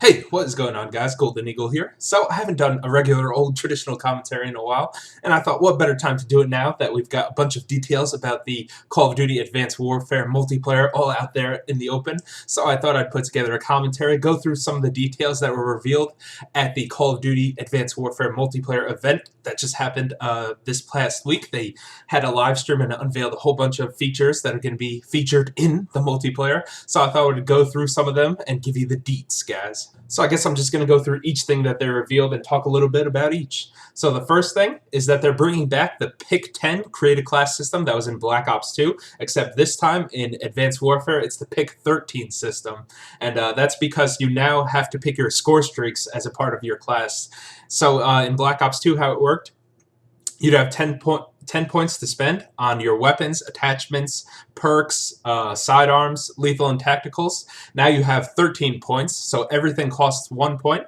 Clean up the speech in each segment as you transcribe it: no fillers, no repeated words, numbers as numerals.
Hey, what is going on, guys? Golden Eagle here. So, I haven't done a regular old traditional commentary in a while, and I thought, what better time to do it now that we've got a bunch of details about the Call of Duty Advanced Warfare Multiplayer all out there in the open. So, I thought I'd put together a commentary, go through some of the details that were revealed at the Call of Duty Advanced Warfare Multiplayer event that just happened this past week. They had a live stream and unveiled a whole bunch of features that are going to be featured in the multiplayer. So, I thought I would go through some of them and give you the deets, guys. So I guess I'm just going to go through each thing that they revealed and talk a little bit about each. So the first thing is that they're bringing back the Pick 10 create a class system that was in Black Ops 2, except this time in Advanced Warfare it's the Pick 13 system. And that's because you now have to pick your score streaks as a part of your class. So in Black Ops 2, how it worked, you'd have 10 points to spend on your weapons, attachments, perks, sidearms, lethal, and tacticals. Now you have 13 points, so everything costs 1 point.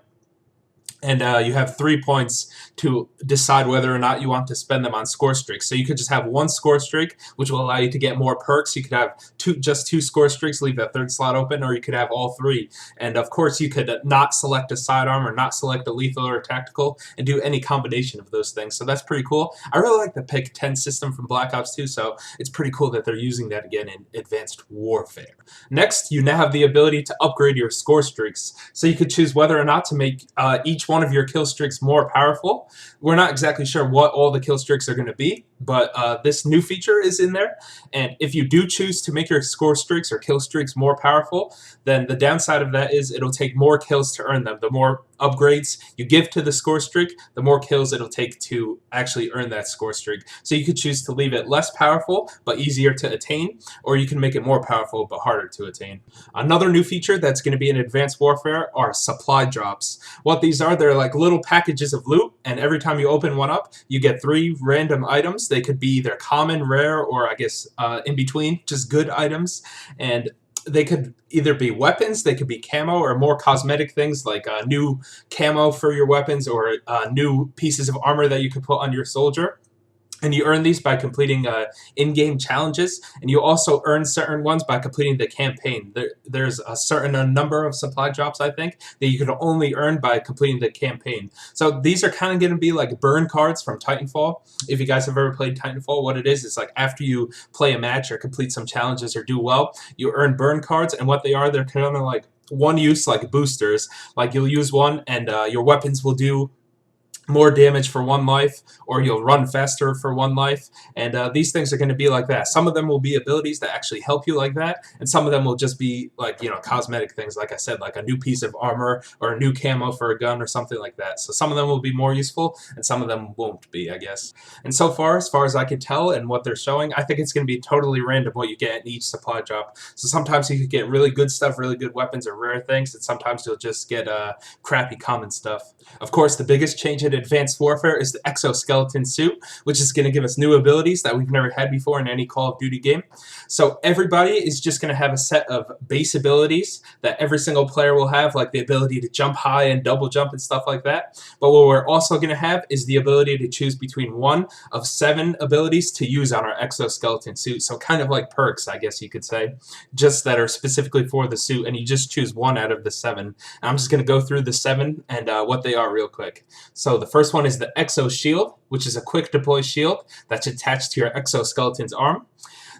And you have 3 points to decide whether or not you want to spend them on score streaks. So you could just have one score streak, which will allow you to get more perks. You could have just two score streaks, leave that third slot open, or you could have all three. And of course, you could not select a sidearm or not select a lethal or a tactical and do any combination of those things. So that's pretty cool. I really like the Pick 10 system from Black Ops 2, so it's pretty cool that they're using that again in Advanced Warfare. Next, you now have the ability to upgrade your score streaks. So you could choose whether or not to make each one of your kill streaks more powerful. We're not exactly sure what all the kill streaks are going to be, but this new feature is in there. And if you do choose to make your score streaks or kill streaks more powerful, then the downside of that is it'll take more kills to earn them. The more upgrades you give to the score streak, the more kills it'll take to actually earn that score streak. So you could choose to leave it less powerful but easier to attain, or you can make it more powerful but harder to attain. Another new feature that's going to be in Advanced Warfare are supply drops. What these are, they're like little packages of loot, and every time you open one up, you get 3 random items. They could be either common, rare, or I guess in between, just good items. And they could either be weapons, they could be camo, or more cosmetic things like new camo for your weapons or new pieces of armor that you could put on your soldier. And you earn these by completing in-game challenges, and you also earn certain ones by completing the campaign. There's a certain number of supply drops, I think, that you can only earn by completing the campaign. So these are kind of going to be like burn cards from Titanfall. If you guys have ever played Titanfall, what it is like after you play a match or complete some challenges or do well, you earn burn cards, and what they are, they're kind of like one use, like boosters. Like you'll use one, and your weapons will do more damage for 1 life, or you'll run faster for 1 life, and these things are going to be like that. Some of them will be abilities that actually help you like that, and some of them will just be like, cosmetic things, like I said, like a new piece of armor or a new camo for a gun or something like that. So some of them will be more useful, and some of them won't be, I guess. And so far as I can tell and what they're showing, I think it's going to be totally random what you get in each supply drop. So sometimes you could get really good stuff, really good weapons or rare things, and sometimes you'll just get crappy common stuff. Of course, the biggest change in Advanced Warfare is the exoskeleton suit, which is going to give us new abilities that we've never had before in any Call of Duty game. So everybody is just going to have a set of base abilities that every single player will have, like the ability to jump high and double jump and stuff like that. But what we're also going to have is the ability to choose between 1 of 7 abilities to use on our exoskeleton suit. So kind of like perks, I guess you could say, just that are specifically for the suit, and you just choose 1 out of the 7. And I'm just going to go through the 7 and what they are real quick. So the first one is the Exo Shield, which is a quick deploy shield that's attached to your exoskeleton's arm.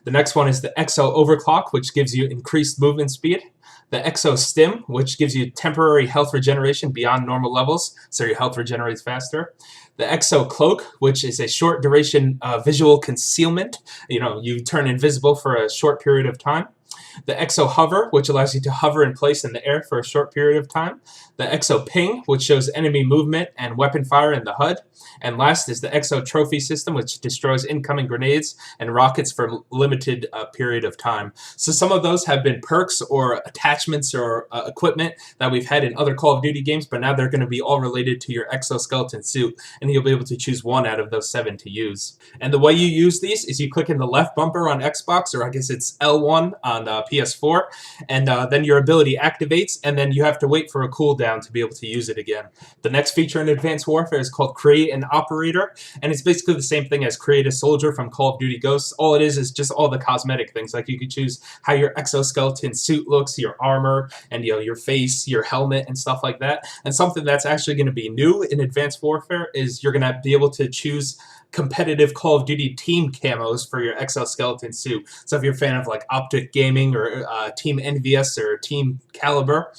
The next one is the Exo Overclock, which gives you increased movement speed. The Exo Stim, which gives you temporary health regeneration beyond normal levels, so your health regenerates faster. The Exo Cloak, which is a short duration visual concealment. You turn invisible for a short period of time. The Exo Hover, which allows you to hover in place in the air for a short period of time. The Exo Ping, which shows enemy movement and weapon fire in the HUD. And last is the Exo Trophy system, which destroys incoming grenades and rockets for a limited period of time. So some of those have been perks or attachments or equipment that we've had in other Call of Duty games, but now they're going to be all related to your exoskeleton suit, and you'll be able to choose 1 out of those 7 to use. And the way you use these is you click in the left bumper on Xbox, or I guess it's L1 on PS4, and then your ability activates, and then you have to wait for a cooldown to be able to use it again. The next feature in Advanced Warfare is called Create an Operator, and it's basically the same thing as Create a Soldier from Call of Duty Ghosts. All it is just all the cosmetic things. Like you could choose how your exoskeleton suit looks, your armor, and your face, your helmet, and stuff like that. And something that's actually going to be new in Advanced Warfare is you're going to be able to choose competitive Call of Duty team camos for your exoskeleton suit. So if you're a fan of like Optic Gaming or Team Envious or Team Caliber,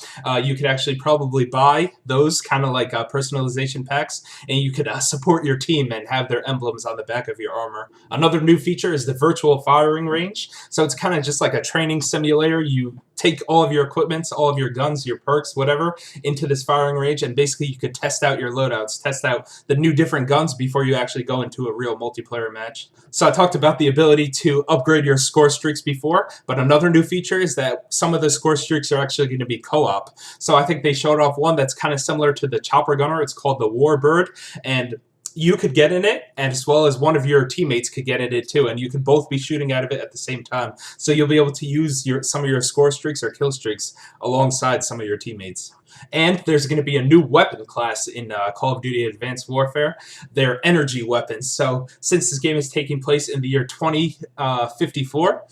you could actually probably buy those kind of like personalization packs, and you could support your team and have their emblems on the back of your armor. Another new feature is the virtual firing range. So it's kind of just like a training simulator. You take all of your equipment, all of your guns, your perks, whatever, into this firing range, and basically you could test out your loadouts, test out the new different guns before you actually go into a real multiplayer match. So I talked about the ability to upgrade your score streaks before, but another new feature is that some of the score streaks are actually going to be co-op. So I think they showed off one that's kind of similar to the Chopper Gunner. It's called the Warbird, and you could get in it, and as well as one of your teammates could get in it too, and you could both be shooting out of it at the same time. So you'll be able to use some of your score streaks or kill streaks alongside some of your teammates. And there's going to be a new weapon class in Call of Duty Advanced Warfare. They're energy weapons. So since this game is taking place in the year 2054,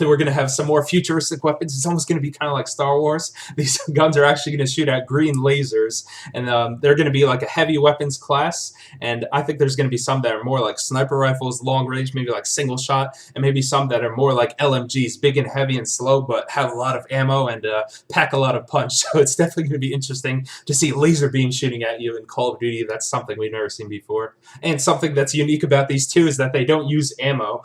we're going to have some more futuristic weapons. It's almost going to be kind of like Star Wars. These guns are actually going to shoot out green lasers, and they're going to be like a heavy weapons class. And I think there's going to be some that are more like sniper rifles, long range, maybe like single shot, and maybe some that are more like LMGs, big and heavy and slow, but have a lot of ammo and pack a lot of punch. So it's definitely going to be interesting to see laser beams shooting at you in Call of Duty. That's something we've never seen before. And something that's unique about these two is that they don't use ammo.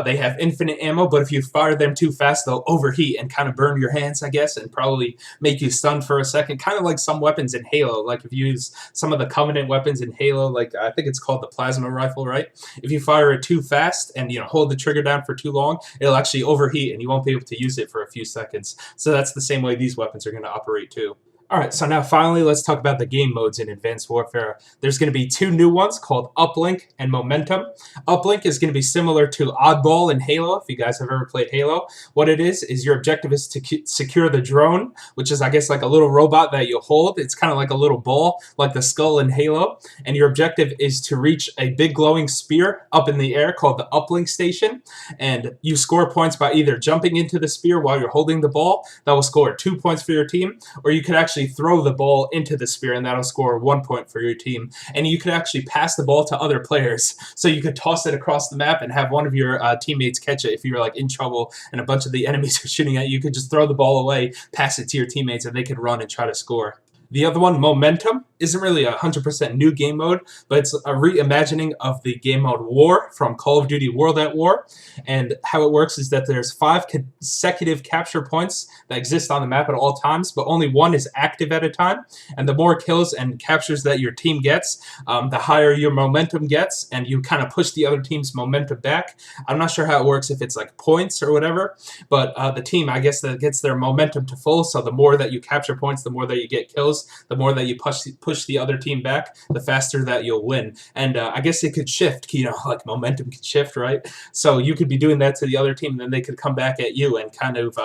They have infinite ammo, but if you fire them too fast, they'll overheat and kind of burn your hands, I guess, and probably make you stunned for a second. Kind of like some weapons in Halo. Like if you use some of the Covenant weapons in Halo, like I think it's called the plasma rifle, right? If you fire it too fast and hold the trigger down for too long, it'll actually overheat and you won't be able to use it for a few seconds. So that's the same way these weapons are going to operate too. Alright, so now finally let's talk about the game modes in Advanced Warfare. There's going to be two new ones called Uplink and Momentum. Uplink is going to be similar to Oddball in Halo, if you guys have ever played Halo. What it is your objective is to secure the drone, which is I guess like a little robot that you hold. It's kind of like a little ball, like the skull in Halo. And your objective is to reach a big glowing spear up in the air called the Uplink Station. And you score points by either jumping into the spear while you're holding the ball. That will score 2 points for your team. Or you could actually throw the ball into the spear, and that'll score 1 point for your team. And you could actually pass the ball to other players, so you could toss it across the map and have one of your teammates catch it. If you're like in trouble and a bunch of the enemies are shooting at you, you could just throw the ball away, pass it to your teammates, and they could run and try to score. The other one, Momentum, isn't really a 100% new game mode, but it's a reimagining of the game mode War from Call of Duty World at War. And how it works is that there's 5 consecutive capture points that exist on the map at all times, but only one is active at a time. And the more kills and captures that your team gets, the higher your momentum gets, and you kind of push the other team's momentum back. I'm not sure how it works, if it's like points or whatever, but the team, I guess, that gets their momentum to full, so the more that you capture points, the more that you get kills, the more that you push the other team back, the faster that you'll win. And I guess it could shift, like momentum could shift, right? So you could be doing that to the other team, and then they could come back at you and kind of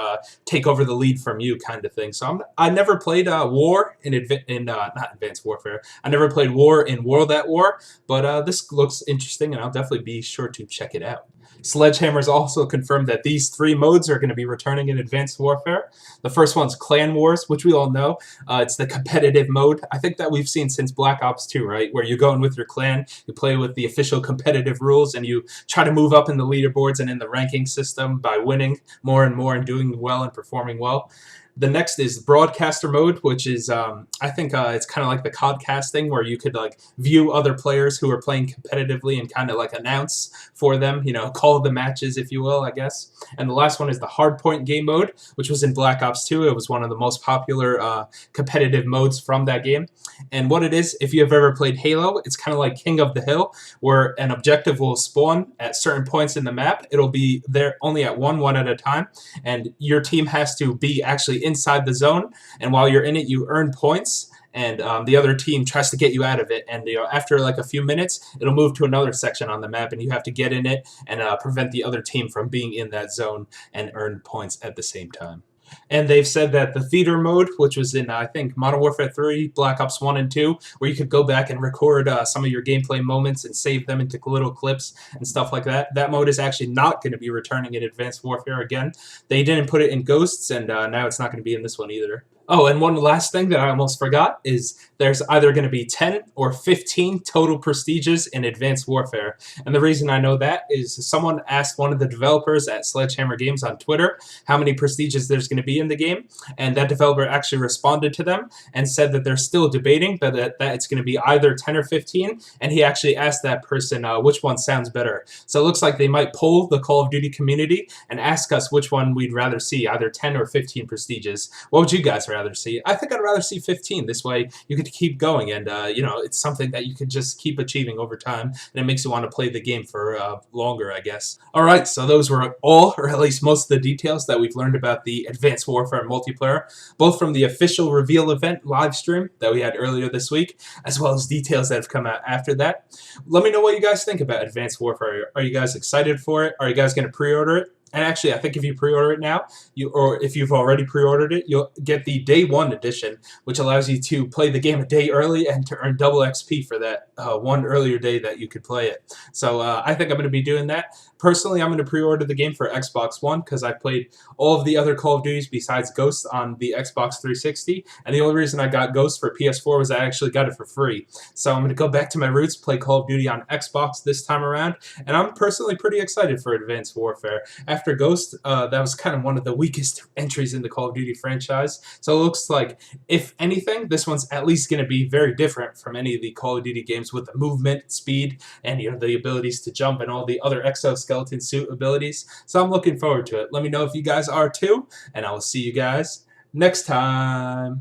take over the lead from you, kind of thing. So I never played War not Advanced Warfare. I never played War in World at War, but this looks interesting, and I'll definitely be sure to check it out. Sledgehammer's also confirmed that these 3 modes are going to be returning in Advanced Warfare. The first one's Clan Wars, which we all know. It's the competitive mode. I think that we've seen since Black Ops 2, right? Where you go in with your clan, you play with the official competitive rules, and you try to move up in the leaderboards and in the ranking system by winning more and more and doing well and performing well. The next is Broadcaster mode, which is, I think it's kind of like the COD casting, where you could like view other players who are playing competitively and kind of like announce for them, call the matches, if you will, I guess. And the last one is the Hardpoint game mode, which was in Black Ops 2. It was one of the most popular competitive modes from that game. And what it is, if you have ever played Halo, it's kind of like King of the Hill, where an objective will spawn at certain points in the map. It'll be there only at one at a time, and your team has to be actually inside the zone, and while you're in it, you earn points, and the other team tries to get you out of it. And after like a few minutes, it'll move to another section on the map, and you have to get in it and prevent the other team from being in that zone and earn points at the same time. And they've said that the theater mode, which was in, I think, Modern Warfare 3, Black Ops 1 and 2, where you could go back and record some of your gameplay moments and save them into little clips and stuff like that, that mode is actually not going to be returning in Advanced Warfare again. They didn't put it in Ghosts, and now it's not going to be in this one either. Oh, and one last thing that I almost forgot is there's either going to be 10 or 15 total prestiges in Advanced Warfare. And the reason I know that is someone asked one of the developers at Sledgehammer Games on Twitter how many prestiges there's going to be in the game, and that developer actually responded to them and said that they're still debating, but that it's going to be either 10 or 15, and he actually asked that person which one sounds better. So it looks like they might poll the Call of Duty community and ask us which one we'd rather see, either 10 or 15 prestiges. What would you guys rather see? I think I'd rather see 15. This way you could keep going, and it's something that you could just keep achieving over time, and it makes you want to play the game for longer, I guess. Alright, so those were all, or at least most of the details that we've learned about the Advanced Warfare Multiplayer, both from the official reveal event live stream that we had earlier this week, as well as details that have come out after that. Let me know what you guys think about Advanced Warfare. Are you guys excited for it? Are you guys going to pre-order it? And actually, I think if you pre-order it now, or if you've already pre-ordered it, you'll get the Day 1 edition, which allows you to play the game a day early and to earn double XP for that one earlier day that you could play it. So I think I'm going to be doing that. Personally, I'm going to pre-order the game for Xbox One because I've played all of the other Call of Duties besides Ghost on the Xbox 360, and the only reason I got Ghost for PS4 was I actually got it for free. So I'm going to go back to my roots, play Call of Duty on Xbox this time around, and I'm personally pretty excited for Advanced Warfare. After Ghost, that was kind of one of the weakest entries in the Call of Duty franchise, so it looks like, if anything, this one's at least going to be very different from any of the Call of Duty games with the movement, speed, and the abilities to jump and all the other exoskeleton suit abilities. So I'm looking forward to it. Let me know if you guys are too, and I will see you guys next time.